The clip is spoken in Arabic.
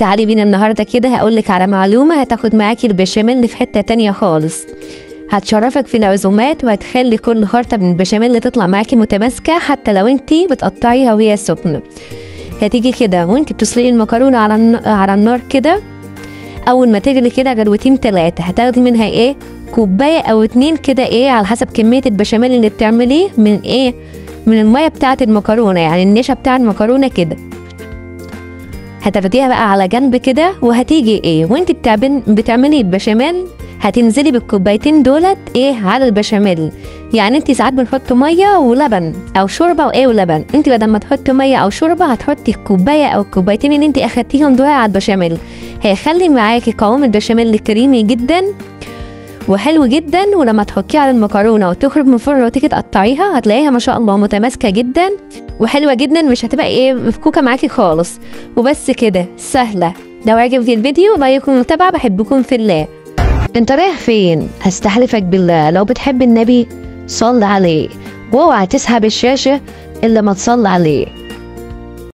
تعالي بينا النهارده كده هقولك على معلومة هتاخد معاكي البشاميل في حتة تانية خالص، هتشرفك في العزومات وهتخلي كل خرطة من البشاميل اللي تطلع معاكي متماسكة حتى لو انتي بتقطعيها وهي سخنة. هتيجي كده وانتي بتسلقي المكرونة على النار كده، اول ما تغلي كده غلوتين 3 هتاخدي منها ايه كوباية او 2 كده ايه على حسب كمية البشاميل اللي بتعمليه من ايه من المية بتاعة المكرونة، يعني النشا بتاع المكرونة كده. هتاخديها بقى على جنب كده، وهتيجي ايه وانت بتعملي البشاميل هتنزلي بالكوبايتين دولت ايه على البشاميل. يعني انت ساعات بنحط ميه ولبن او شوربه وايه ولبن، انت بدل ما تحطي ميه او شوربه هتحطي كوبايه او كوبايتين اللي انت اخدتيهم دول على البشاميل، هيخلي معاكي قوام البشاميل كريمي جدا وحلو جدا. ولما تحطيه على المكرونه وتخرج من الفرن وتيجي تقطعيها هتلاقيها ما شاء الله متماسكه جدا وحلوه جدا، مش هتبقى ايه مفكوكه معاكي خالص. وبس كده سهله. لو عجبك الفيديو لايك ومتابعه، بحبكم في الله. انت رايح فين؟ هستحلفك بالله لو بتحب النبي صل عليه، واوعى تسحب الشاشه الا ما تصلي عليه.